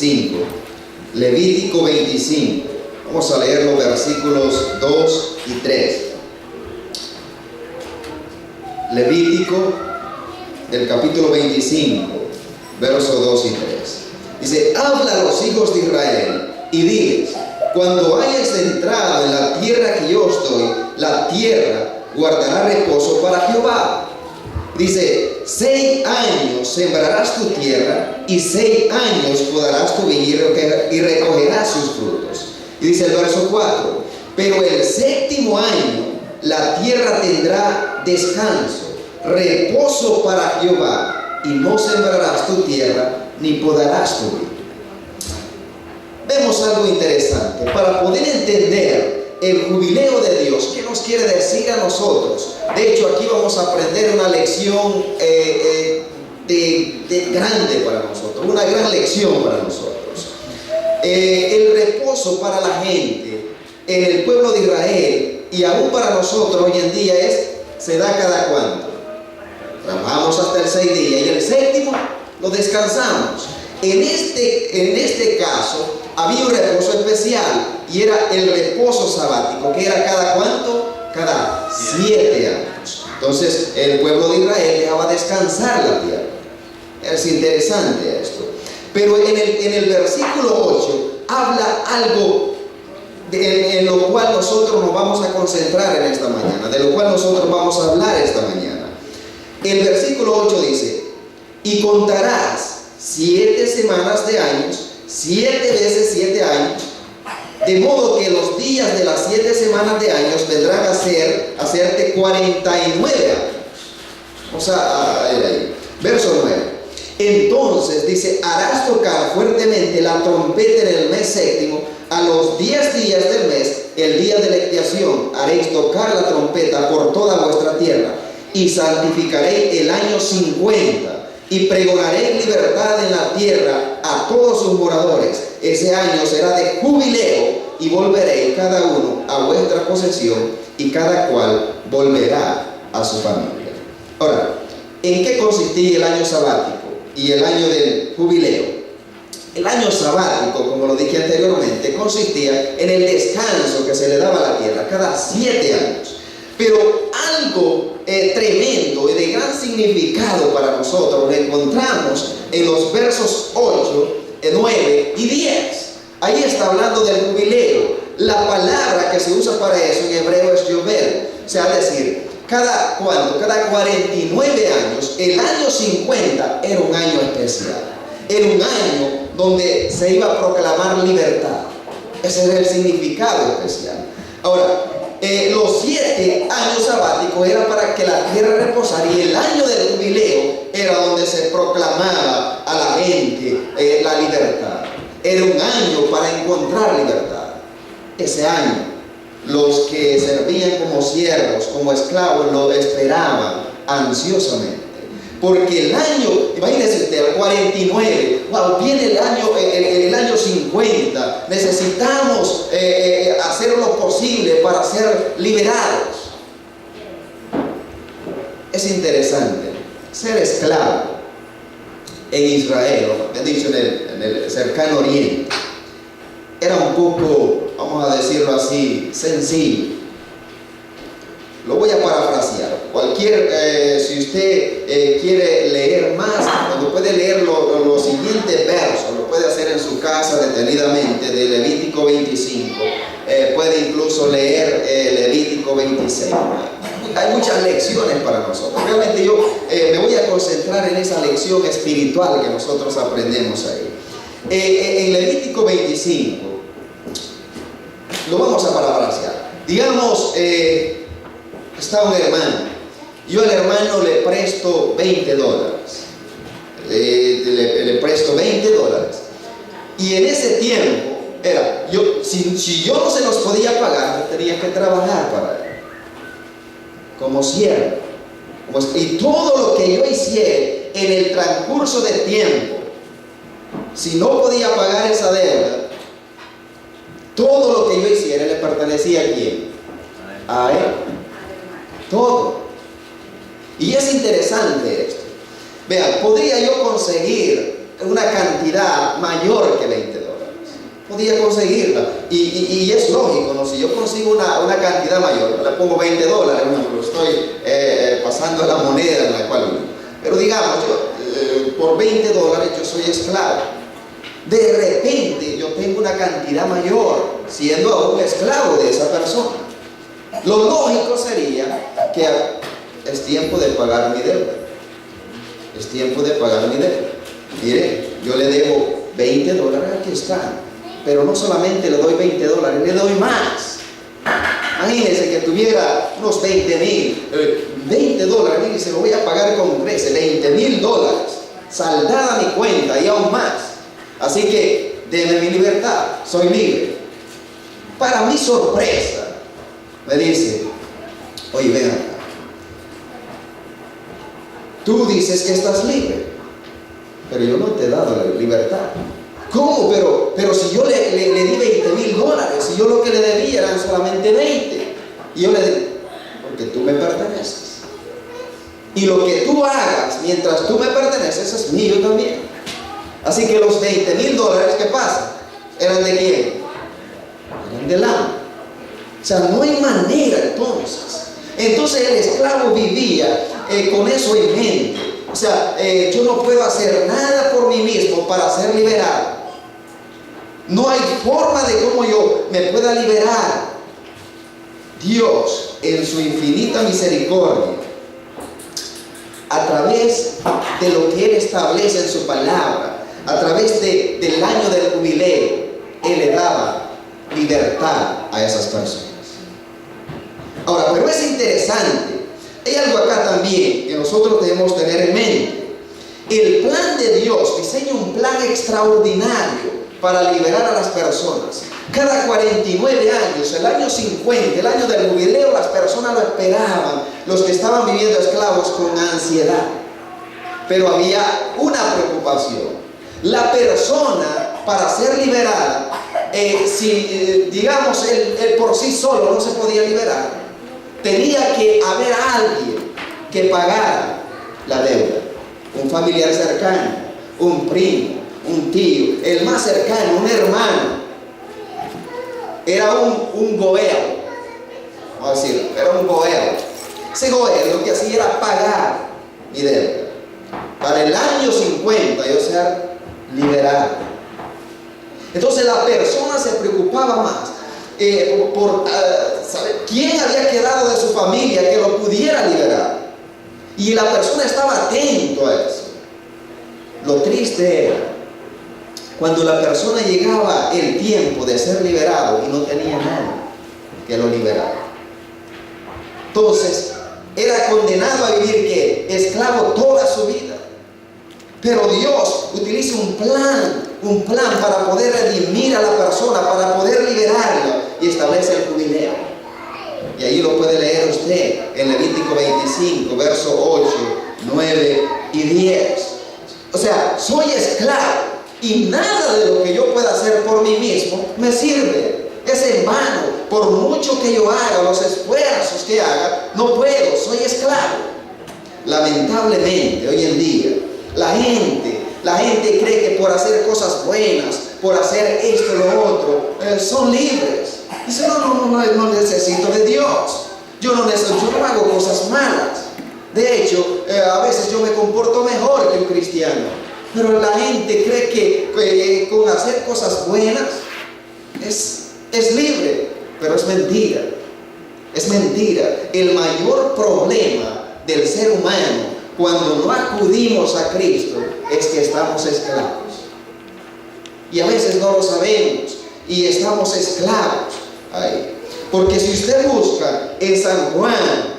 25. Levítico 25. Vamos a leer los versículos 2 y 3. Levítico, el capítulo 25, versos 2 y 3. Dice: habla a los hijos de Israel y diles: cuando hayas entrado en la tierra que yo os doy, la tierra guardará reposo para Jehová. Dice: 6 años sembrarás tu tierra, y 6 años podarás tu viña y recogerás sus frutos. Y dice el verso 4: pero el 7º año la tierra tendrá descanso, reposo para Jehová, y no sembrarás tu tierra ni podarás tu viña. Vemos algo interesante para poder entender el jubileo de Dios. ¿Qué nos quiere decir a nosotros? De hecho, aquí vamos a aprender una lección grande para nosotros, una gran lección para nosotros. El reposo para la gente en el pueblo de Israel y aún para nosotros hoy en día se da cada cuánto. Trabajamos hasta el 6 días y el 7º lo descansamos. En este caso había un reposo especial y era el reposo sabático, que era cada cuánto, cada 7 años. Entonces el pueblo de Israel dejaba descansar la tierra. Es interesante esto. Pero en el versículo 8 habla algo en lo cual nosotros nos vamos a concentrar en esta mañana, de lo cual nosotros vamos a hablar esta mañana. El versículo 8 dice: y contarás 7 semanas de años, 7 veces 7 años, de modo que los días de las 7 semanas de años vendrán a hacerte 49 años. Vamos a ir ahí. Verso 9. Entonces dice: harás tocar fuertemente la trompeta en el mes 7º, a los 10 días del mes, el día de la expiación, haréis tocar la trompeta por toda vuestra tierra, y santificaréis el año 50, y pregonaréis libertad en la tierra a todos sus moradores. Ese año será de jubileo, y volveréis cada uno a vuestra posesión, y cada cual volverá a su familia. Ahora, ¿en qué consistía el año sabático y el año del jubileo? El año sabático, como lo dije anteriormente, consistía en el descanso que se le daba a la tierra cada 7 años. Pero algo tremendo y de gran significado para nosotros lo encontramos en los versos 8, 9 y 10. Ahí está hablando del jubileo. La palabra que se usa para eso en hebreo es yovel. O sea, es decir, cada 49 años, el año 50 era un año especial. Era un año donde se iba a proclamar libertad. Ese era el significado especial. Ahora, los 7 años sabáticos eran para que la tierra reposara, y el año del jubileo era donde se proclamaba a la gente la libertad. Era un año para encontrar libertad. Ese año, los que servían como siervos, como esclavos, lo esperaban ansiosamente. Porque el año, imagínense usted, el 49, wow, viene el año 50, necesitamos hacer lo posible para ser liberados. Es interesante, ser esclavo en Israel, he dicho en el cercano oriente, era un poco, vamos a decirlo así, sencillo. Lo voy a parafrasear. Si usted quiere leer más, cuando puede leer los siguientes versos, lo puede hacer en su casa detenidamente, de Levítico 25. Puede incluso leer Levítico 26. Hay muchas lecciones para nosotros. Realmente yo me voy a concentrar en esa lección espiritual que nosotros aprendemos ahí. En Levítico 25, lo vamos a parafrasear. Digamos, está un hermano. Yo al hermano le presto $20. Le presto $20. Y en ese tiempo, si yo no se los podía pagar, yo tenía que trabajar para él. Como siervo. Y todo lo que yo hiciera en el transcurso del tiempo, si no podía pagar esa deuda, todo lo que yo hiciera le pertenecía a quién? A él. Todo. Y es interesante esto. Vean, podría yo conseguir una cantidad mayor que 20 dólares. Podía conseguirla. Y es lógico, ¿no? Si yo consigo una cantidad mayor, le pongo 20 dólares, bueno, estoy pasando la moneda en la cual vivo. Pero digamos, por 20 dólares yo soy esclavo. De repente yo tengo una cantidad mayor, siendo aún esclavo de esa persona. Lo lógico sería que es tiempo de pagar mi deuda. Es tiempo de pagar mi deuda. Mire, yo le debo 20 dólares, aquí están. Pero no solamente le doy 20 dólares, le doy más. Imagínense que tuviera unos 20 dólares, y se lo voy a pagar con creces, 20,000 dólares, saldada mi cuenta y aún más. Así que, deme mi libertad, soy libre. Para mi sorpresa, me dice, oye, ven acá. Tú dices que estás libre, pero yo no te he dado la libertad. ¿Cómo? Pero si yo le di 20,000 dólares, si yo lo que le debía eran solamente 20. Y yo le dije, porque tú me perteneces. Y lo que tú hagas mientras tú me perteneces es mío también. Así que los 20,000 dólares, ¿qué pasa? ¿Eran de quién? Eran del amo. O sea, no hay manera entonces. Entonces el esclavo vivía con eso en mente. O sea, yo no puedo hacer nada por mí mismo para ser liberado. No hay forma de cómo yo me pueda liberar. Dios, en su infinita misericordia, a través de lo que Él establece en su palabra, a través del año del jubileo, Él le daba libertad a esas personas. Ahora, pero es interesante, hay algo acá también que nosotros debemos tener en mente. El plan de Dios diseña un plan extraordinario para liberar a las personas. Cada 49 años, el año 50, el año del jubileo, las personas lo esperaban, los que estaban viviendo esclavos, con ansiedad. Pero había una preocupación. La persona, para ser liberada, si digamos él por sí solo no se podía liberar, tenía que haber alguien que pagara la deuda. Un familiar cercano, un primo, un tío, el más cercano, un hermano. Era un goeo, vamos a decir, era un goeo. Ese goeo lo que hacía era pagar mi deuda. Para el año 50 yo ser liberado. Entonces la persona se preocupaba más por saber quién había quedado de su familia que lo pudiera liberar. Y la persona estaba atento a eso. Lo triste era cuando la persona llegaba el tiempo de ser liberado y no tenía nada que lo liberara. Entonces, era condenado a vivir ¿qué? Esclavo toda su vida. Pero Dios utiliza un plan para poder redimir a la persona, para poder liberarla, y establece el jubileo. Y ahí lo puede leer usted en Levítico 25, versos 8, 9 y 10. O sea, soy esclavo y nada de lo que yo pueda hacer por mí mismo me sirve. Es en vano. Por mucho que yo haga, los esfuerzos que haga, no puedo, soy esclavo. Lamentablemente, hoy en día, la gente cree que por hacer cosas buenas, por hacer esto y lo otro, son libres. Dice, no necesito de Dios. Yo no hago cosas malas. De hecho, a veces yo me comporto mejor que un cristiano. Pero la gente cree que con hacer cosas buenas es libre. Pero es mentira. Es mentira. El mayor problema del ser humano cuando no acudimos a Cristo es que estamos esclavos. Y a veces no lo sabemos y estamos esclavos ahí. Porque si usted busca en San Juan,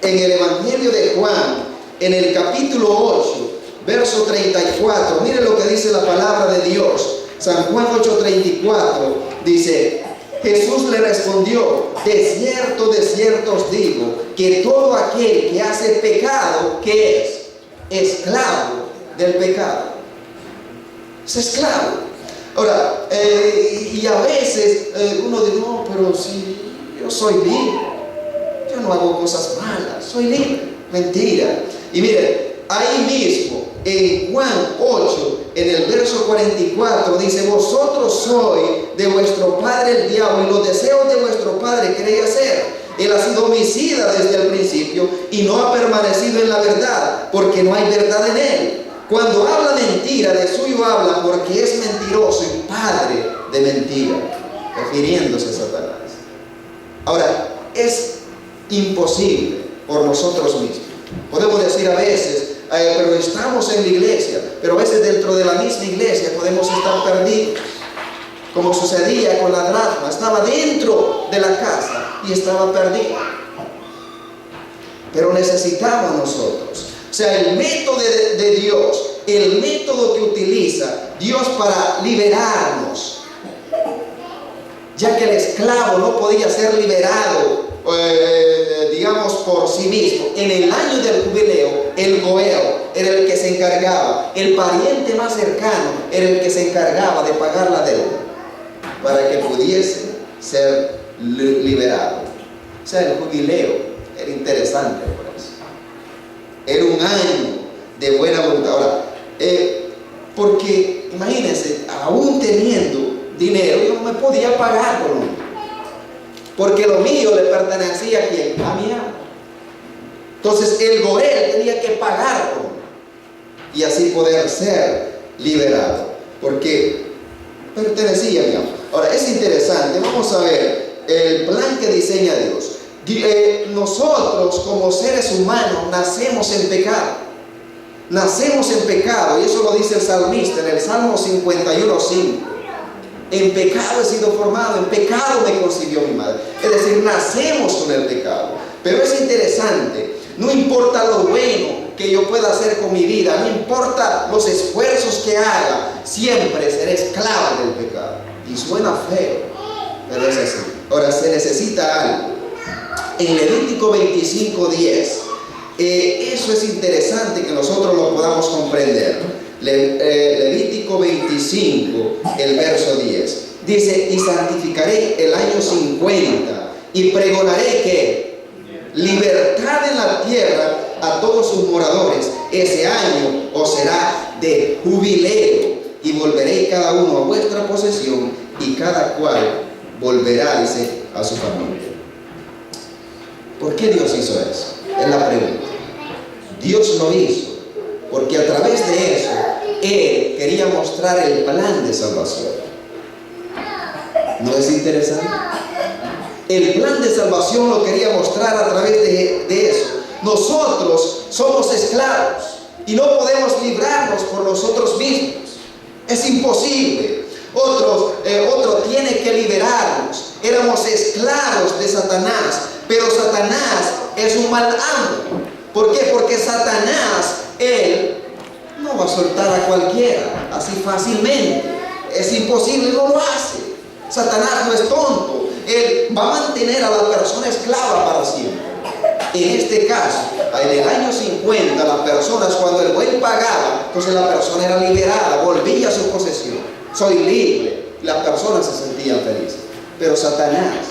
en el Evangelio de Juan, en el capítulo 8, verso 34, mire lo que dice la palabra de Dios. San Juan 8:34 dice: Jesús le respondió: de cierto os digo, que todo aquel que hace pecado, ¿qué es? Esclavo del pecado. Es esclavo. Ahora, y a veces uno dice, no, pero si yo soy libre, yo no hago cosas malas, soy libre. Mentira. Y mire, ahí mismo, en Juan 8, en el verso 44, dice: vosotros sois de vuestro padre el diablo, y los deseos de vuestro padre queréis hacer. Él ha sido homicida desde el principio y no ha permanecido en la verdad, porque no hay verdad en él. Cuando habla mentira, de suyo habla, porque es mentiroso y padre de mentira, refiriéndose a Satanás. Ahora, es imposible por nosotros mismos. Podemos decir a veces, pero estamos en la iglesia, pero a veces dentro de la misma iglesia podemos estar perdidos, como sucedía con la dracma. Estaba dentro de la casa y estaba perdido, pero necesitamos nosotros, o sea, el método de Dios, el método que utiliza Dios para liberarnos, ya que el esclavo no podía ser liberado digamos por sí mismo. En el año del jubileo, el goel era el que se encargaba, el pariente más cercano era el que se encargaba de pagar la deuda para que pudiese ser liberado. O sea, el jubileo era interesante por eso. Era un año de buena voluntad. Ahora, porque imagínense, aún teniendo dinero, yo no me podía pagar por lo mío, porque lo mío le pertenecía a quién, a mi amo. Entonces el goel tenía que pagar por mí y así poder ser liberado, porque pertenecía a mi amo. Ahora, es interesante, vamos a ver el plan que diseña Dios. Nosotros como seres humanos nacemos en pecado. Nacemos en pecado, y eso lo dice el salmista en el Salmo 51:5. En pecado he sido formado, en pecado me concibió mi madre. Es decir, nacemos con el pecado. Pero es interesante, no importa lo bueno que yo pueda hacer con mi vida, no importa los esfuerzos que haga, siempre seré esclavo del pecado. Y suena feo, pero es así. Ahora, se necesita algo. En Levítico 25:10, eso es interesante que nosotros lo podamos comprender. Levítico 25, el verso 10, dice: y santificaré el año 50 y pregonaré que libertad en la tierra a todos sus moradores. Ese año os será de jubileo y volveréis cada uno a vuestra posesión y cada cual volverá, dice, a su familia. ¿Por qué Dios hizo eso? Es la pregunta. Dios lo hizo porque a través de eso Él quería mostrar el plan de salvación. ¿No es interesante? El plan de salvación lo quería mostrar a través de eso. Nosotros somos esclavos y no podemos librarnos por nosotros mismos. Es imposible. Otro tiene que liberarnos. Éramos esclavos de Satanás, pero Satanás es un mal amo. ¿Por qué? Porque Satanás, él no va a soltar a cualquiera así fácilmente. Es imposible, no lo hace. Satanás no es tonto. Él va a mantener a la persona esclava para siempre. En este caso, en el año 50, las personas, cuando el juez pagaba, entonces la persona era liberada, volvía a su posesión. Soy libre. Las personas se sentían felices. Pero Satanás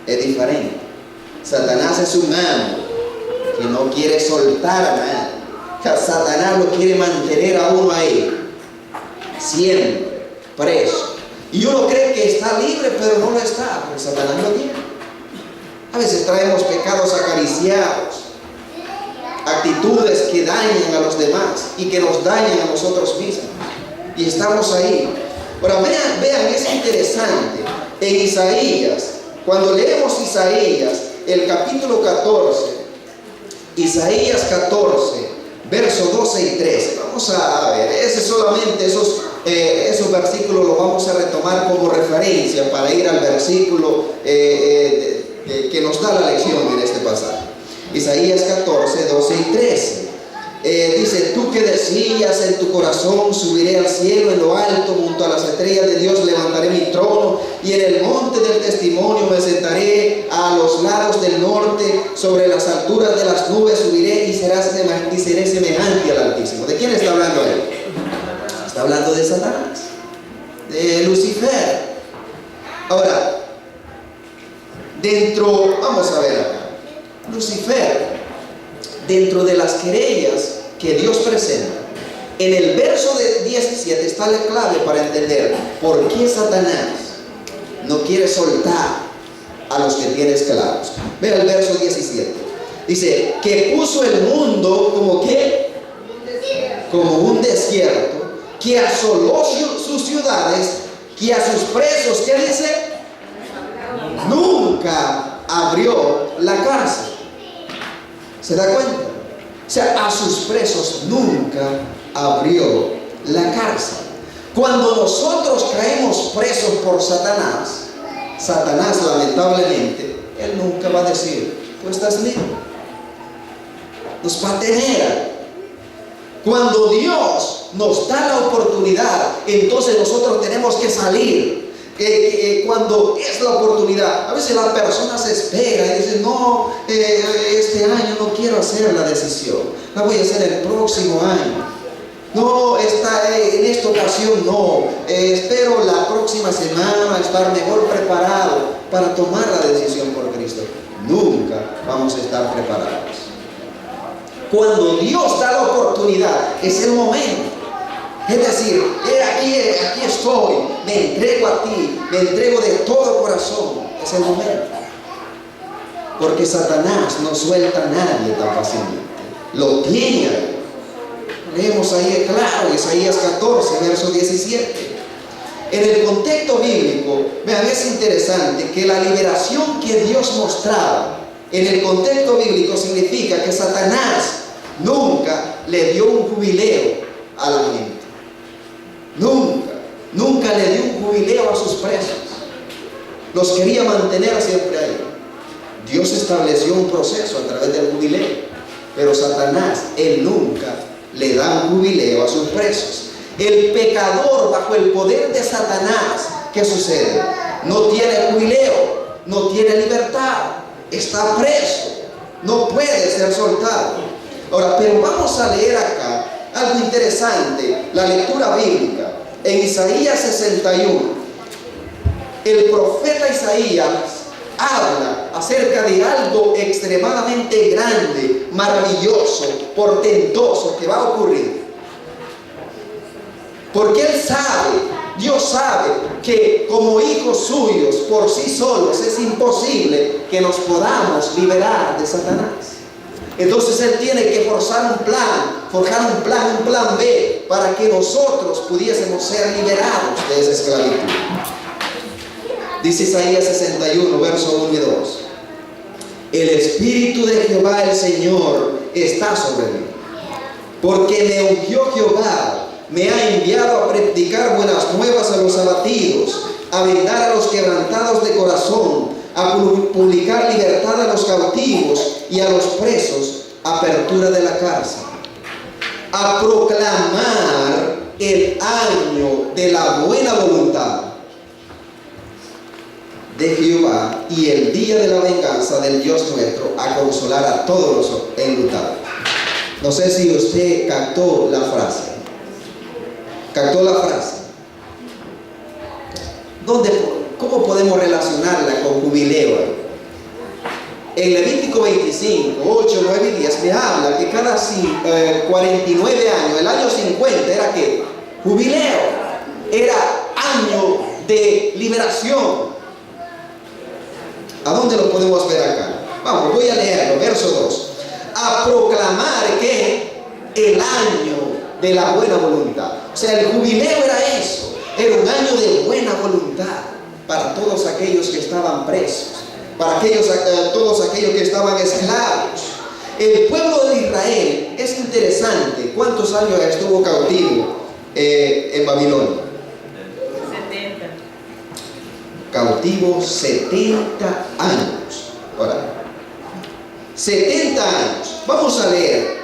es diferente. Satanás es un amo que no quiere soltar a nadie. Satanás lo quiere mantener a uno ahí, siempre preso. Y uno cree que está libre, pero no lo está, porque Satanás lo tiene. A veces traemos pecados acariciados, actitudes que dañan a los demás y que nos dañan a nosotros mismos. Y estamos ahí. Ahora vean, es interesante. En Isaías, cuando leemos Isaías, el capítulo 14, Isaías 14, versos 12 y 13. Vamos a ver, esos versículos los vamos a retomar como referencia para ir al versículo que nos da la lección en este pasaje. Isaías 14, 12 y 13. Dice: tú que decías en tu corazón, subiré al cielo, en lo alto, junto a las estrellas de Dios levantaré mi trono, y en el monte del testimonio me sentaré a los lados del norte, sobre las alturas de las nubes subiré y seré semejante al Altísimo. ¿De quién está hablando él? Está hablando de Satanás, de Lucifer. Ahora, vamos a ver acá, Lucifer, dentro de las querellas que Dios presenta, En el verso de 17 está la clave para entender por qué Satanás no quiere soltar a los que tiene esclavos. Vea el verso 17. Dice que puso el mundo como que como un desierto, que asoló sus ciudades, que a sus presos, ¿qué dice? Nunca abrió la cárcel. ¿Se da cuenta? O sea, a sus presos nunca abrió la cárcel. Cuando nosotros caemos presos por Satanás, Satanás lamentablemente, él nunca va a decir, tú estás libre. Nos va a tener ahí. Cuando Dios nos da la oportunidad, entonces nosotros tenemos que salir. Cuando es la oportunidad, a veces la persona se espera y dice, no, este año no quiero hacer la decisión, la voy a hacer el próximo año. No, en esta ocasión no, espero la próxima semana estar mejor preparado para tomar la decisión por Cristo. Nunca vamos a estar preparados. Cuando Dios da la oportunidad, es el momento. Es decir, aquí estoy, me entrego a ti, me entrego de todo corazón. Es el momento. Porque Satanás no suelta a nadie tan fácilmente. Lo tiene ahí. Leemos ahí claro, Isaías 14, verso 17. En el contexto bíblico, vean, es interesante que la liberación que Dios mostraba en el contexto bíblico significa que Satanás nunca le dio un jubileo a la gente. Nunca le dio un jubileo a sus presos. Los quería mantener siempre ahí. Dios estableció un proceso a través del jubileo, pero Satanás, él nunca le da un jubileo a sus presos. El pecador bajo el poder de Satanás, ¿qué sucede? No tiene jubileo, no tiene libertad, está preso, no puede ser soltado. Ahora, pero vamos a leer acá algo interesante, la lectura bíblica. En Isaías 61, el profeta Isaías habla acerca de algo extremadamente grande, maravilloso, portentoso que va a ocurrir. Porque él sabe, Dios sabe que como hijos suyos por sí solos es imposible que nos podamos liberar de Satanás. Entonces él tiene que forjar un plan B para que nosotros pudiésemos ser liberados de esa esclavitud. Dice Isaías 61, verso 1 y 2. El Espíritu de Jehová el Señor está sobre mí, porque me ungió Jehová, me ha enviado a predicar buenas nuevas a los abatidos, a vendar a los quebrantados de corazón, a publicar libertad a los cautivos y a los presos, apertura de la cárcel, a proclamar el año de la buena voluntad de Jehová y el día de la venganza del Dios nuestro, a consolar a todos los enlutados. No sé si usted captó la frase. ¿Cómo podemos relacionarla con jubileo? En Levítico 25, 8, 9 y 10 me habla que cada 49 años, el año 50 era ¿qué? Jubileo, era año de liberación. ¿A dónde lo podemos ver acá? Vamos, voy a leerlo, verso 2. A proclamar que el año de la buena voluntad. O sea, el jubileo era eso, era un año de buena voluntad para todos aquellos que estaban presos, para todos aquellos que estaban esclavos. El pueblo de Israel, es interesante, ¿cuántos años estuvo cautivo en Babilonia? 70. Cautivo 70 años. Ahora, 70 años. Vamos a leer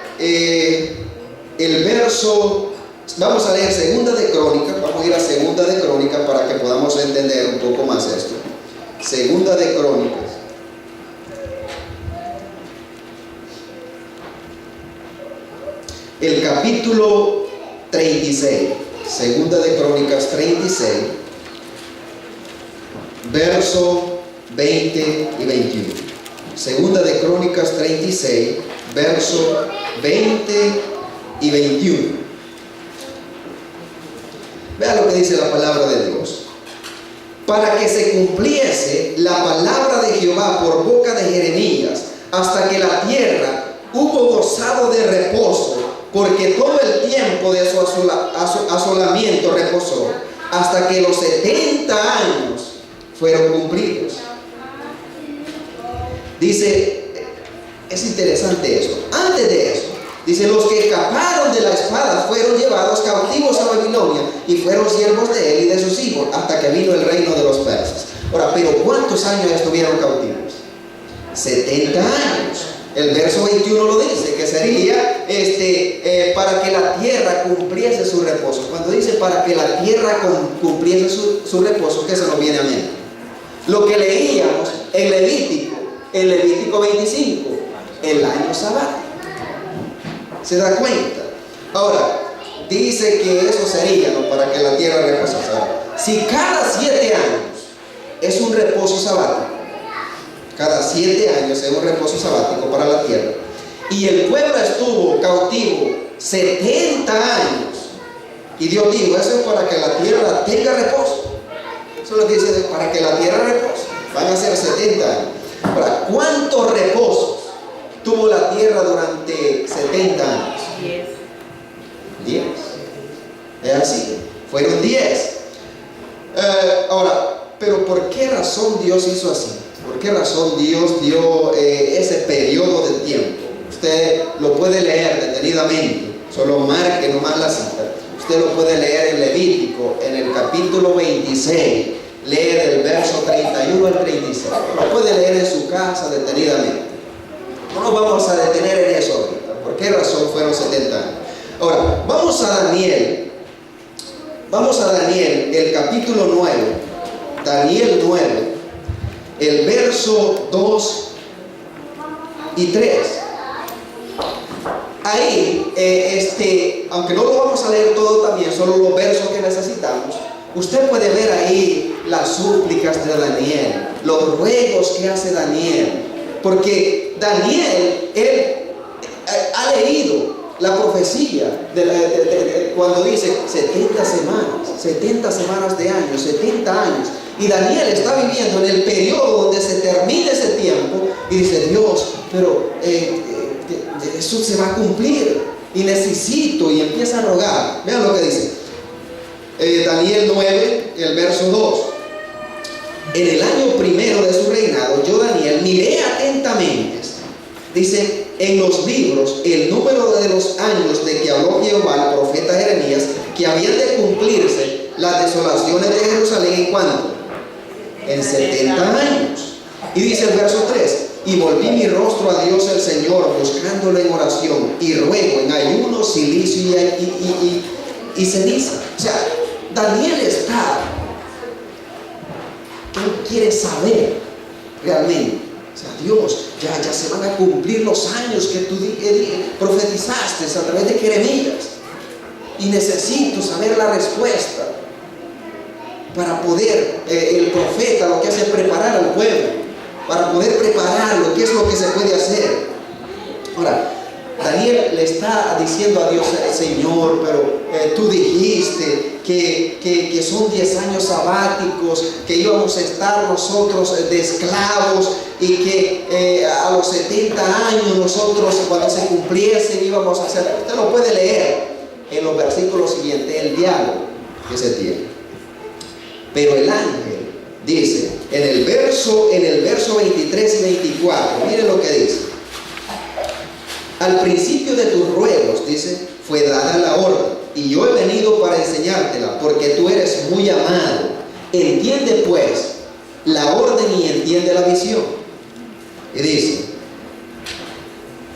el verso. Vamos a leer Segunda de Crónicas. Vamos a ir a Segunda de Crónicas para que podamos entender un poco más esto. Segunda de Crónicas. El capítulo 36. Segunda de Crónicas 36. Verso 20 y 21. Segunda de Crónicas 36, verso 20 y 21. Vea lo que dice la palabra de Dios. Para que se cumpliese la palabra de Jehová por boca de Jeremías, hasta que la tierra hubo gozado de reposo, porque todo el tiempo de su asolamiento reposó, hasta que los 70 años fueron cumplidos. Dice, es interesante esto. Antes de eso, dice, los que escaparon de la espada fueron llevados cautivos a Babilonia y fueron siervos de él y de sus hijos hasta que vino el reino de los persas. Ahora, pero ¿cuántos años estuvieron cautivos? 70 años. El verso 21 lo dice, que sería para que la tierra cumpliese su reposo. Cuando dice para que la tierra cumpliese su reposo, ¿qué se nos viene a mente? Lo que leíamos en Levítico 25, el año sabático. ¿Se da cuenta? Ahora, dice que eso sería, ¿no?, para que la tierra reposase. Si cada 7 años es un reposo sabático, cada 7 años es un reposo sabático para la tierra, y el pueblo estuvo cautivo 70 años, y Dios dijo, eso es para que la tierra tenga reposo. Eso es lo que dice, para que la tierra repose. Van a ser 70 años. Ahora, ¿cuántos reposos tuvo la tierra durante 70 años? 10. Es así, fueron 10. Ahora, pero ¿por qué razón Dios hizo así? ¿Por qué razón Dios dio ese periodo de tiempo? Usted lo puede leer detenidamente, solo marque nomás la cita. Usted lo puede leer en Levítico, en el capítulo 26, leer el verso 31 al 36. Lo puede leer en su casa detenidamente. No nos vamos a detener en eso ahorita. ¿Por qué razón fueron 70 años? Ahora, vamos a Daniel, el capítulo 9, Daniel 9, el verso 2 y 3. Ahí, aunque no lo vamos a leer todo también, solo los versos que necesitamos, usted puede ver ahí las súplicas de Daniel, los ruegos que hace Daniel, porque Daniel, él ha leído la profecía cuando dice 70 semanas de años, 70 años, y Daniel está viviendo en el periodo donde se termina ese tiempo y dice, Dios, pero eso se va a cumplir y necesito, y empieza a rogar. Vean lo que dice Daniel 9, el verso 2. En el año primero de su reinado, yo Daniel miré atentamente, dice, en los libros el número de los años de que habló Jehová el profeta Jeremías, que habían de cumplirse las desolaciones de Jerusalén. ¿En cuánto? En 70 años. Y dice el verso 3, y volví mi rostro a Dios el Señor, buscándolo en oración y ruego, en ayuno, silicio y ceniza. O sea, Daniel está, él quiere saber realmente, o sea, Dios, ya se van a cumplir los años que tú profetizaste a través de Jeremías, y necesito saber la respuesta para poder, el profeta lo que hace es preparar al pueblo, para poder prepararlo, qué es lo que se puede hacer. Ahora, Daniel le está diciendo a Dios, Señor, pero tú dijiste que son 10 años sabáticos, que íbamos a estar nosotros de esclavos, y que a los 70 años nosotros, cuando se cumpliesen, íbamos a hacer. Usted lo puede leer en los versículos siguientes, el diálogo que se tiene. Pero el ángel dice, en el verso 23 y 24, miren lo que dice. Al principio de tus ruegos, dice, fue dada la orden, y yo he venido para enseñártela, porque tú eres muy amado. Entiende pues la orden y entiende la visión. Y dice,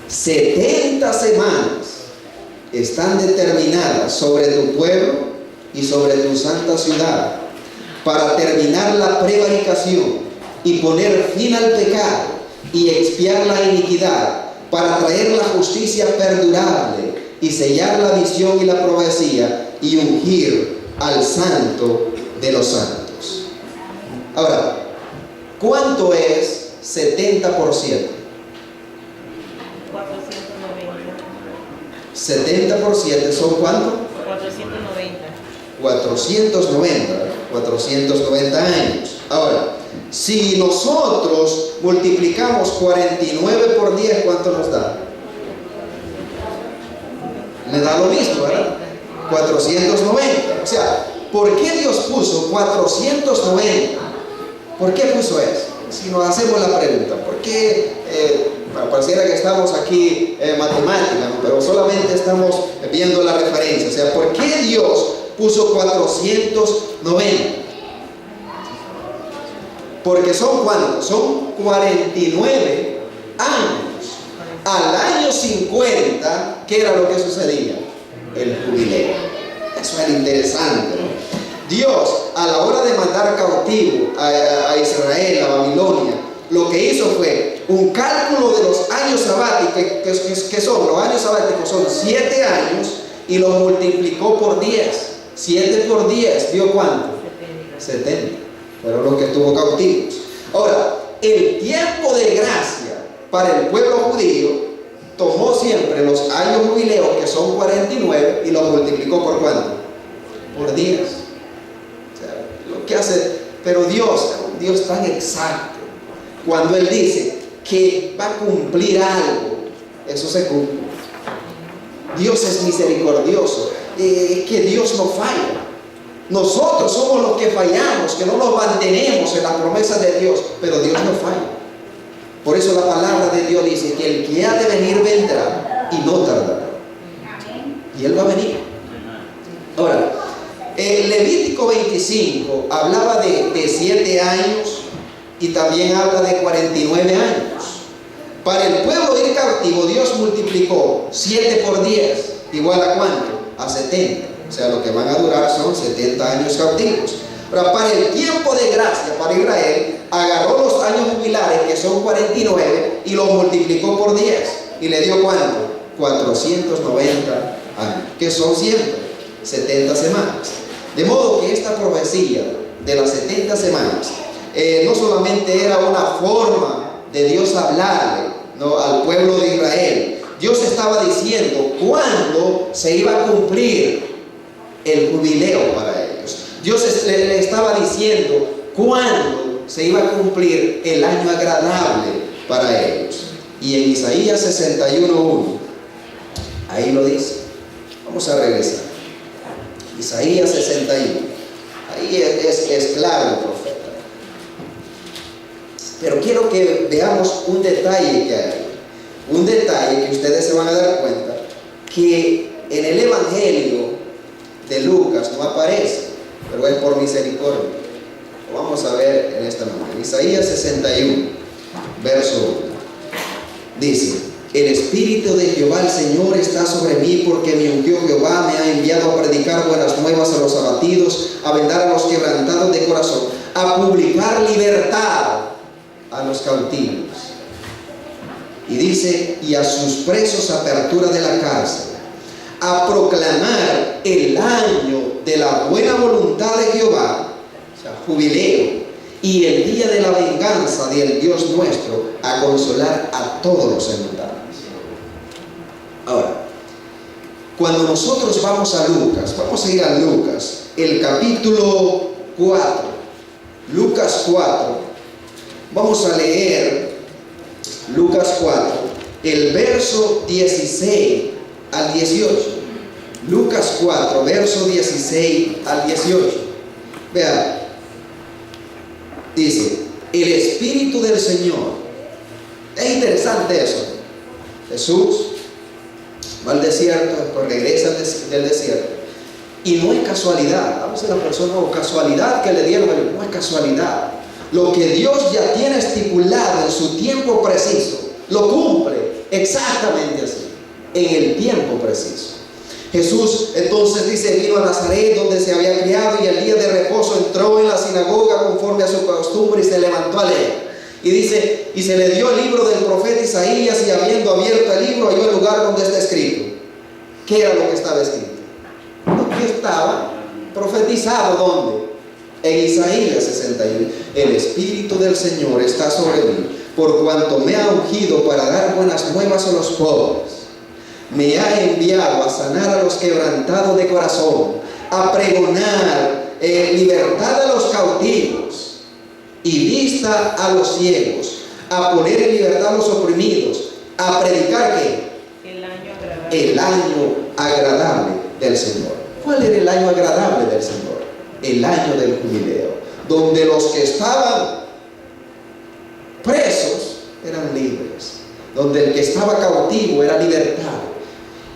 70 semanas están determinadas sobre tu pueblo y sobre tu santa ciudad, para terminar la prevaricación y poner fin al pecado y expiar la iniquidad, para traer la justicia perdurable y sellar la visión y la profecía y ungir al santo de los santos. Ahora, ¿cuánto es 70%? 490. 70% son ¿cuánto? 490. 490 años. Ahora, si nosotros multiplicamos 49 por 10, ¿cuánto nos da? Le da lo mismo, ¿verdad? 490. O sea, ¿por qué Dios puso 490? ¿Por qué puso eso? Si nos hacemos la pregunta, ¿por qué? Pareciera que estamos aquí matemática, ¿no? Pero solamente estamos viendo la referencia. O sea, ¿por qué Dios puso 490? Porque son ¿cuántos? Son 49 años. Al año 50, ¿qué era lo que sucedía? El jubileo. Eso era interesante, ¿no? Dios, a la hora de mandar cautivo a Israel, a Babilonia, lo que hizo fue un cálculo de los años sabáticos, que son, los años sabáticos son 7 años, y los multiplicó por 10. 7 por 10, ¿dio cuánto? 70. Fueron los que estuvo cautivos. Ahora, el tiempo de gracia para el pueblo judío tomó siempre los años jubileos, que son 49, y los multiplicó por ¿cuánto? Por 10. O sea, lo que hace, pero Dios es un Dios tan exacto. Cuando Él dice que va a cumplir algo, eso se cumple. Dios es misericordioso, que Dios no falla. Nosotros somos los que fallamos, que no nos mantenemos en las promesas de Dios, pero Dios no falla. Por eso la palabra de Dios dice que el que ha de venir vendrá y no tardará. Y Él va a venir. Ahora, el Levítico 25 hablaba de 7 años y también habla de 49 años. Para el pueblo ir cautivo, Dios multiplicó 7 por 10, igual a ¿cuánto? A 70. O sea, lo que van a durar son 70 años cautivos. Ahora, para el tiempo de gracia, para Israel, agarró los años jubilares, que son 49, y los multiplicó por 10. ¿Y le dio cuánto? 490 años, que son siempre 70 semanas. De modo que esta profecía de las 70 semanas no solamente era una forma de Dios hablarle, ¿no?, al pueblo de Israel. Dios estaba diciendo cuándo se iba a cumplir el jubileo para ellos. Dios le estaba diciendo cuándo se iba a cumplir el año agradable para ellos. Y en Isaías 61:1, ahí lo dice. Vamos a regresar. Isaías 61. Ahí es claro el profeta. Pero quiero que veamos un detalle que hay. Un detalle que ustedes se van a dar cuenta que en el Evangelio de Lucas no aparece, pero es por misericordia. Lo vamos a ver en esta manera. Isaías 61, verso 1. Dice: el Espíritu de Jehová el Señor está sobre mí, porque me ungió Jehová, me ha enviado a predicar buenas nuevas a los abatidos, a vendar a los quebrantados de corazón, a publicar libertad a los cautivos. Y dice: y a sus presos apertura de la cárcel, a proclamar el año de la buena voluntad de Jehová, o sea, jubileo, y el día de la venganza del Dios nuestro, a consolar a todos los enlutados. Ahora, cuando nosotros vamos a Lucas, vamos a ir a Lucas, el capítulo 4, Lucas 4, vamos a leer Lucas 4, el verso 16 al 18. Lucas 4, verso 16 al 18. Vean, dice: el Espíritu del Señor. Es interesante eso. Jesús va al desierto, después regresa del desierto. Y no es casualidad. Vamos a la persona, o casualidad que le dieron, no es casualidad. Lo que Dios ya tiene estipulado en su tiempo preciso, lo cumple exactamente así, en el tiempo preciso. Jesús entonces dice: vino a Nazaret, donde se había criado, y el día de reposo entró en la sinagoga conforme a su costumbre y se levantó a leer. Y dice: y se le dio el libro del profeta Isaías, y habiendo abierto el libro halló el lugar donde está escrito. ¿Qué era lo que estaba escrito? Lo que estaba profetizado. ¿Dónde? En Isaías 61. El Espíritu del Señor está sobre mí, por cuanto me ha ungido para dar buenas nuevas a los pobres. Me ha enviado a sanar a los quebrantados de corazón, a pregonar libertad a los cautivos y vista a los ciegos, a poner en libertad a los oprimidos, a predicar ¿qué? El año agradable. El año agradable del Señor. ¿Cuál era el año agradable del Señor? El año del jubileo, donde los que estaban presos eran libres, donde el que estaba cautivo era libertado.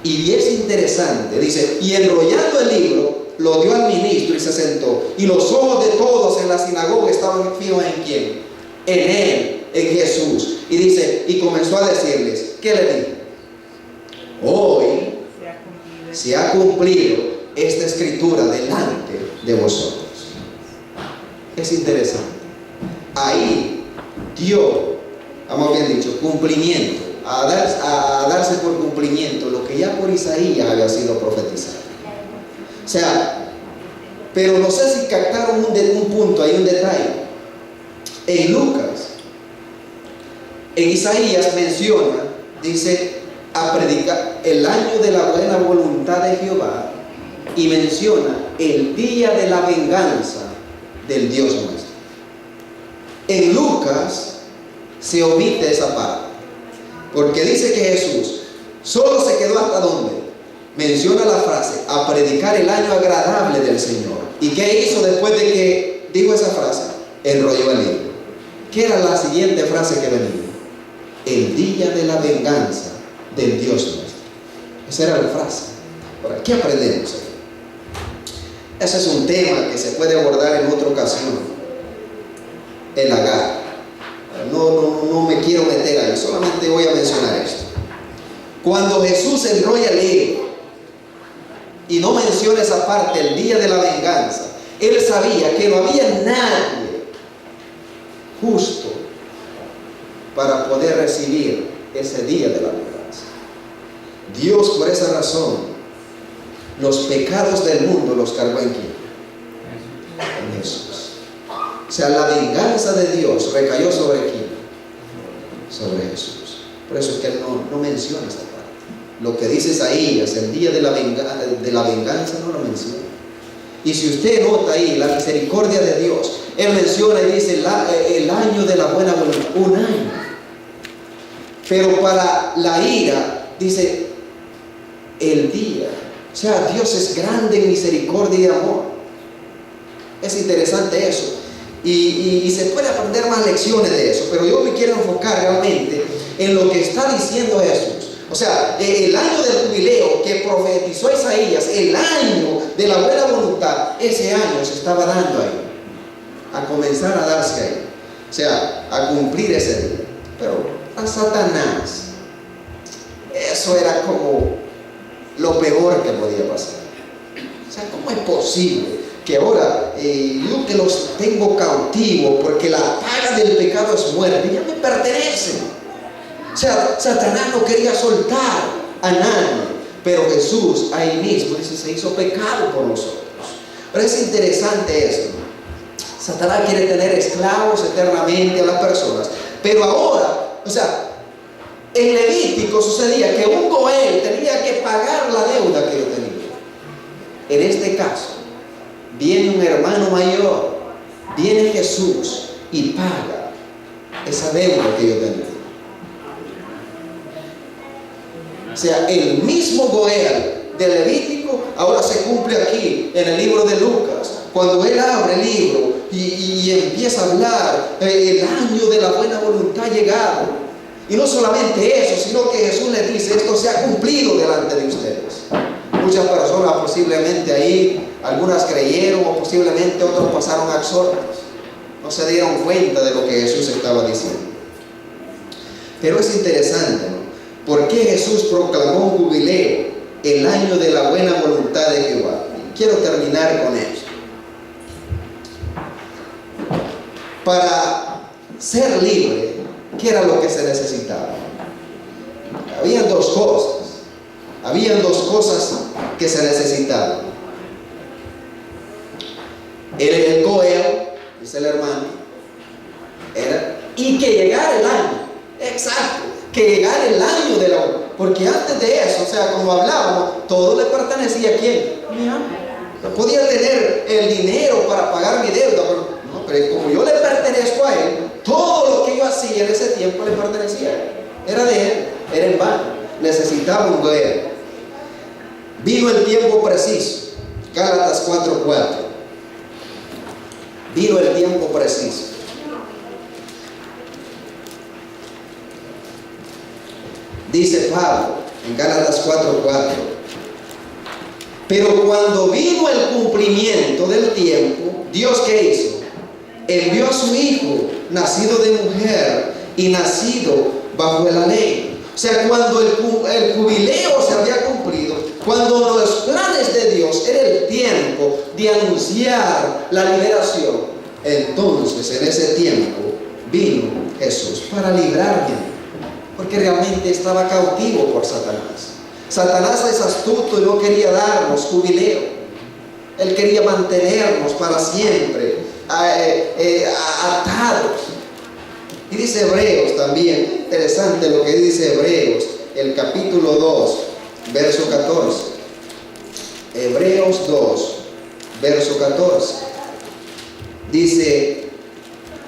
Y es interesante, dice, y enrollando el libro, lo dio al ministro y se sentó. Y los ojos de todos en la sinagoga estaban fijos ¿en quién? En él, en Jesús. Y dice, y comenzó a decirles, ¿qué le dijo? Hoy se ha cumplido esta escritura delante de vosotros. Es interesante. Ahí dio, hemos bien dicho, cumplimiento, a darse por cumplimiento lo que ya por Isaías había sido profetizado. O sea, pero no sé si captaron un punto, hay un detalle. En Lucas, en Isaías menciona, dice, a predicar el año de la buena voluntad de Jehová, y menciona el día de la venganza del Dios nuestro. En Lucas se omite esa parte, porque dice que Jesús solo se quedó hasta donde menciona la frase, a predicar el año agradable del Señor. ¿Y qué hizo después de que dijo esa frase? Enrolló el libro. ¿Qué era la siguiente frase que venía? El día de la venganza del Dios nuestro. Esa era la frase. Ahora, ¿qué aprendemos aquí? Ese es un tema que se puede abordar en otra ocasión. El agar. No me quiero meter ahí, solamente voy a mencionar esto. Cuando Jesús enrolla el libro y no menciona esa parte, el día de la venganza, él sabía que no había nadie justo para poder recibir ese día de la venganza. Dios, por esa razón, los pecados del mundo los cargó ¿en quién? En Jesús. O sea, la venganza de Dios recayó ¿sobre quién? Sobre Jesús. Por eso es que él no menciona esta parte. Lo que dice Isaías, el día de la venganza, no lo menciona. Y si usted nota ahí la misericordia de Dios, él menciona y dice el año de la buena voluntad, un año. Pero para la ira, dice el día. O sea, Dios es grande en misericordia y amor. Es interesante eso. Y se puede aprender más lecciones de eso. Pero yo me quiero enfocar realmente en lo que está diciendo Jesús. O sea, el año del jubileo que profetizó Isaías, el año de la buena voluntad, ese año se estaba dando ahí. A comenzar a darse ahí. O sea, a cumplir ese día. Pero a Satanás, eso era como lo peor que podía pasar. O sea, ¿cómo es posible que ahora yo que los tengo cautivos porque la paga del pecado es muerte, ya me pertenecen? O sea, Satanás no quería soltar a nadie, pero Jesús ahí mismo dice, se hizo pecado por nosotros. Pero es interesante eso. Satanás quiere tener esclavos eternamente a las personas, pero ahora, o sea, en Levítico sucedía que un Goel tenía que pagar la deuda que yo tenía. En este caso, viene un hermano mayor, viene Jesús y paga esa deuda que yo tenía. O sea, el mismo Goel de Levítico ahora se cumple aquí en el libro de Lucas, cuando él abre el libro y empieza a hablar el año de la buena voluntad llegado. Y no solamente eso, sino que Jesús les dice, esto se ha cumplido delante de ustedes. Muchas personas posiblemente ahí, algunas creyeron o posiblemente otros pasaron absortos. No se dieron cuenta de lo que Jesús estaba diciendo. Pero es interesante, ¿no? ¿Por qué Jesús proclamó un jubileo, el año de la buena voluntad de Jehová? Y quiero terminar con esto. Para ser libre, ¿qué era lo que se necesitaba? Habían dos cosas que se necesitaban. Era el Goel, dice el hermano, y que llegara el año, exacto, que llegara el año de la, porque antes de eso, o sea, como hablábamos, todo le pertenecía a ¿quién? Mi amo. No podía tener el dinero para pagar mi deuda, pero como yo le pertenezco a Él, todo lo que yo hacía en ese tiempo le pertenecía a Él. Era de Él, era en vano. Necesitaba un Él. Vino el tiempo preciso. Gálatas 4:4. Vino el tiempo preciso. Dice Pablo en Gálatas 4:4: pero cuando vino el cumplimiento del tiempo, ¿Dios qué hizo? Envió a su Hijo, nacido de mujer y nacido bajo la ley. O sea, cuando el jubileo se había cumplido, cuando los planes de Dios era el tiempo de anunciar la liberación, entonces en ese tiempo vino Jesús para librarme, porque realmente estaba cautivo por Satanás. Satanás es astuto y no quería darnos jubileo. Él quería mantenernos para siempre atados. Y dice Hebreos también, interesante lo que dice Hebreos, el capítulo 2, verso 14. Hebreos 2, verso 14. Dice: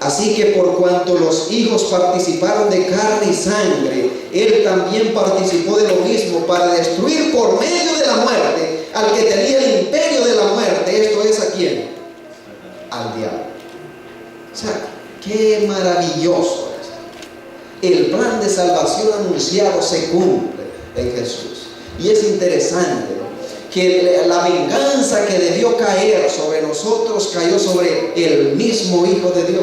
así que por cuanto los hijos participaron de carne y sangre, Él también participó de lo mismo, para destruir por medio de la muerte al que tenía el imperio de la muerte. Esto es, ¿a quién? Al diablo. O sea, qué maravilloso es. El plan de salvación anunciado se cumple en Jesús. Y es interesante, ¿no?, que la venganza que debió caer sobre nosotros cayó sobre el mismo Hijo de Dios.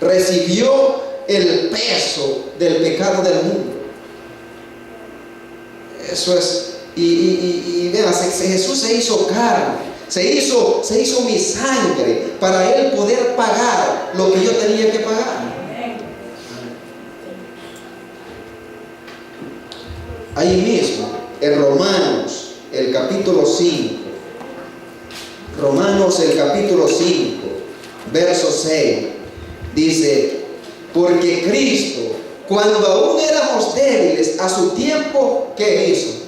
Recibió el peso del pecado del mundo. Eso es. Y vean, Jesús se hizo carne, se hizo mi sangre para Él poder pagar lo que yo tenía que pagar. Ahí mismo, en Romanos, el capítulo 5. Romanos, el capítulo 5, verso 6. Dice: porque Cristo, cuando aún éramos débiles, a su tiempo, ¿qué hizo?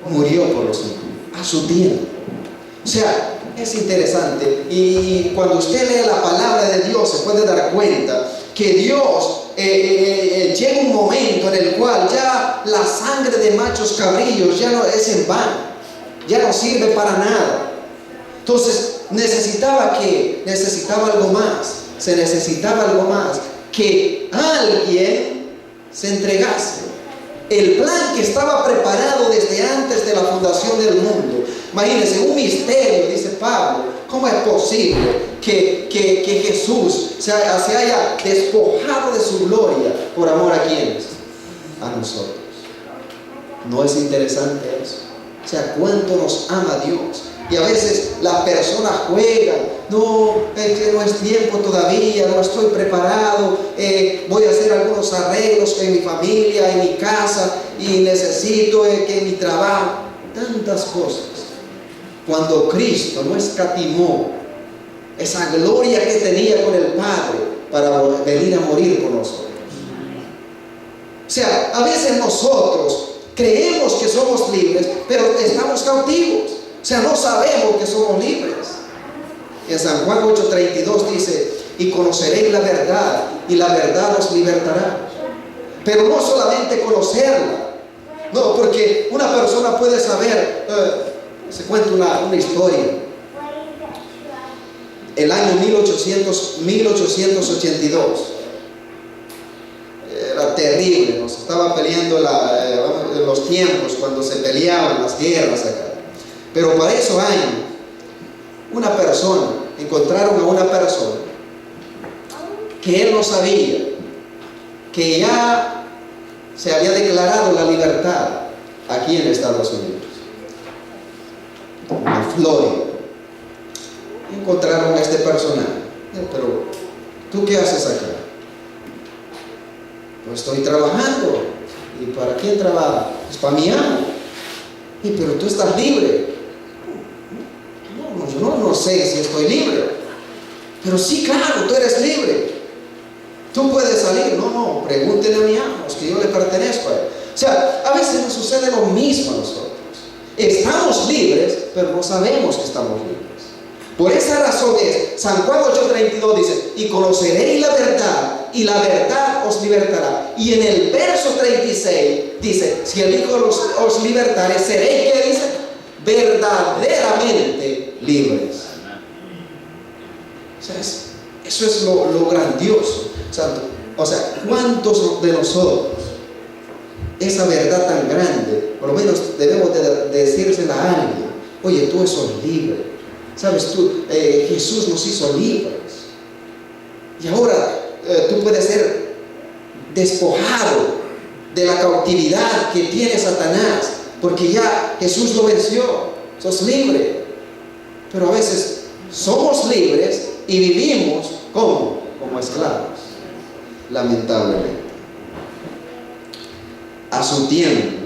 Murió por los hijos. A su tiempo. O sea, es interesante. Y cuando usted lee la palabra de Dios, se puede dar cuenta que Dios llega un momento en el cual ya la sangre de machos cabrillos ya no es en vano, ya no sirve para nada. Entonces necesitaba algo más. Se necesitaba algo más, que alguien se entregase. El plan que estaba preparado desde antes de la fundación del mundo. Imagínense, un misterio, dice Pablo. ¿Cómo es posible que Jesús se haya despojado de su gloria por amor a quienes? A nosotros. ¿No es interesante eso? O sea, cuánto nos ama Dios. Y a veces las personas juegan: no, es que no es tiempo todavía, no estoy preparado, voy a hacer algunos arreglos en mi familia, en mi casa, y necesito que mi trabajo, tantas cosas. Cuando Cristo no escatimó esa gloria que tenía con el Padre para venir a morir por nosotros. O sea, a veces nosotros creemos que somos libres, pero estamos cautivos. O sea, no sabemos que somos libres. En San Juan 8:32 dice: y conoceréis la verdad, y la verdad os libertará. Pero no solamente conocerla. No, porque una persona puede saber. Se cuenta una historia. El año 1882. Era terrible. Nos estaba peleando en los tiempos cuando se peleaban las guerras acá. Pero para esos años, encontraron a una persona que él no sabía que ya se había declarado la libertad aquí en Estados Unidos, en Florida. Encontraron a este personaje. Pero, ¿tú qué haces acá? Pues estoy trabajando. ¿Y para quién trabaja? Pues para mi amo. Pero tú estás libre. Yo no sé si estoy libre. Pero sí, claro, tú eres libre. Tú puedes salir. No, pregúntenle a mi amo, es que yo le pertenezco a él. O sea, a veces nos sucede lo mismo a nosotros. Estamos libres, pero no sabemos que estamos libres. Por esa razón es, San Juan 8:32 dice, y conoceréis la verdad, y la verdad os libertará. Y en el verso 36 dice, si el Hijo os libertare, seréis, ¿qué dice? Verdaderamente libres. O sea, eso es lo grandioso. O sea, ¿cuántos de nosotros esa verdad tan grande, por lo menos debemos de decírsela a alguien? Oye, tú sos libre. ¿Sabes tú? Jesús nos hizo libres. Y ahora tú puedes ser despojado de la cautividad que tiene Satanás, porque ya Jesús lo venció. Sos libre. Pero a veces somos libres y vivimos como esclavos, lamentablemente. A su tiempo,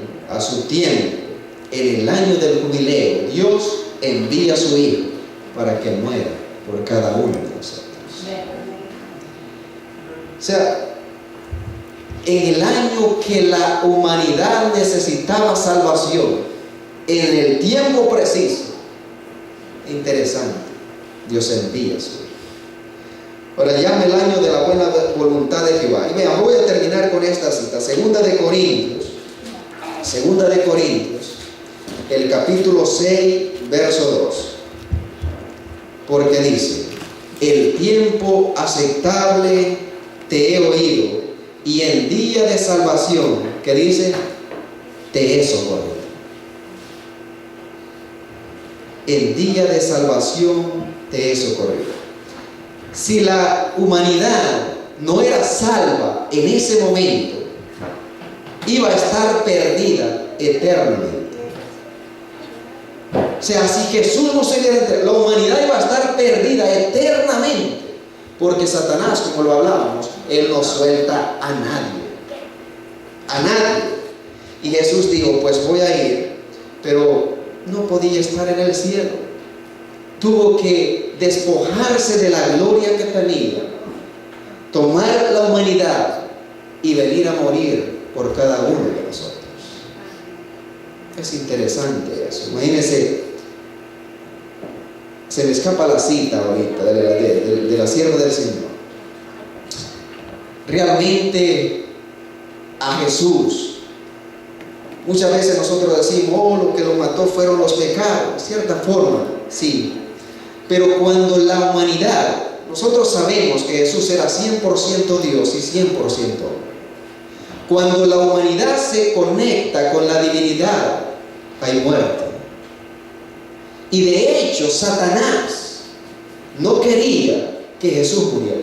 en el año del jubileo, Dios envía a su Hijo para que muera por cada uno de nosotros. O sea, en el año que la humanidad necesitaba salvación, en el tiempo preciso, interesante, Dios envía a su Hijo. Ahora llama el año de la buena voluntad de Jehová. Y vean, voy a terminar con esta cita. Segunda de Corintios, el capítulo 6, verso 2. Porque dice, el tiempo aceptable te he oído, y en día de salvación, que dice, te he socorrido. En día de salvación te he socorrido. Si la humanidad no era salva en ese momento, iba a estar perdida eternamente. O sea, si Jesús no se hubiera entregado, la humanidad iba a estar perdida eternamente, porque Satanás, como lo hablábamos, él no suelta a nadie. Y Jesús dijo, pues voy a ir, pero no podía estar en el cielo. Tuvo que despojarse de la gloria que tenía, tomar la humanidad y venir a morir por cada uno de nosotros. Es interesante eso. Imagínense, se me escapa la cita ahorita de la sierva del Señor. Realmente a Jesús, muchas veces nosotros decimos, lo que lo mató fueron los pecados. De cierta forma, sí. Pero cuando la humanidad, nosotros sabemos que Jesús era 100% Dios y 100% hombre. Cuando la humanidad se conecta con la divinidad, hay muerte. Y de hecho, Satanás no quería que Jesús muriera.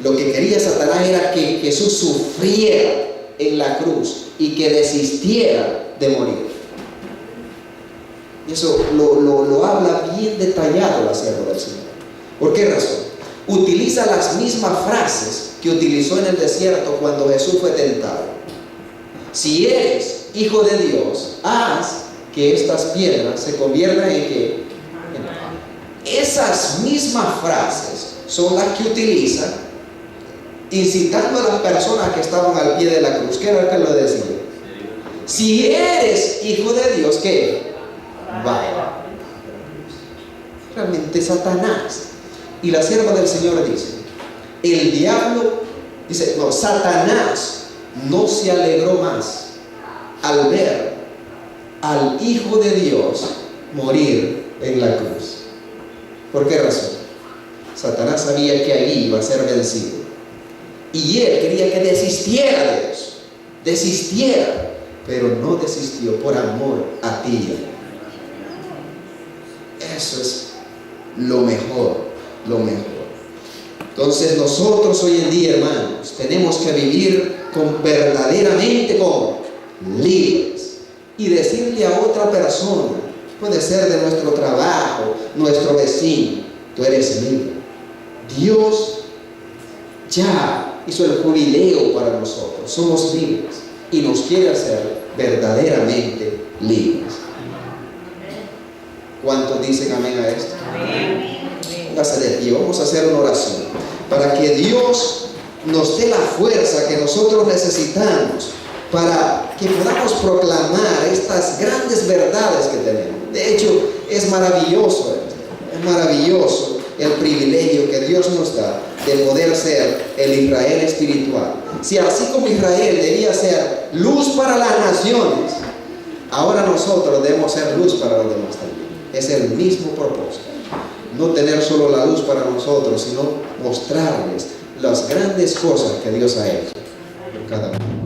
Lo que quería Satanás era que Jesús sufriera en la cruz y que desistiera de morir. Y eso lo habla bien detallado la sierva del Señor. ¿Por qué razón? Utiliza las mismas frases que utilizó en el desierto cuando Jesús fue tentado. Si eres hijo de Dios, haz que estas piedras se conviertan en ¿qué? En pan. Esas mismas frases son las que utiliza incitando a las personas que estaban al pie de la cruz. ¿Qué era lo que lo decía? Si eres hijo de Dios, ¿qué? Va. Realmente Satanás. Y la sierva del Señor dice, el diablo, dice, no, Satanás no se alegró más al ver al Hijo de Dios morir en la cruz. ¿Por qué razón? Satanás sabía que ahí iba a ser vencido. Y él quería que desistiera de eso. Desistiera. Pero no desistió por amor a ti y a mí. Eso es lo mejor. Entonces nosotros hoy en día, hermanos, tenemos que vivir verdaderamente como libres y decirle a otra persona, puede ser de nuestro trabajo, nuestro vecino, tú eres libre. Dios ya hizo el jubileo para nosotros, somos libres y nos quiere hacer verdaderamente libres. ¿Cuántos dicen amén a esto? Amén. Póngase de pie, vamos a hacer una oración para que Dios nos dé la fuerza que nosotros necesitamos para que podamos proclamar estas grandes verdades que tenemos. De hecho, es maravilloso el privilegio que Dios nos da de poder ser el Israel espiritual. Si así como Israel debía ser luz para las naciones, ahora nosotros debemos ser luz para los demás también. Es el mismo propósito. No tener solo la luz para nosotros, sino mostrarles las grandes cosas que Dios ha hecho por cada uno.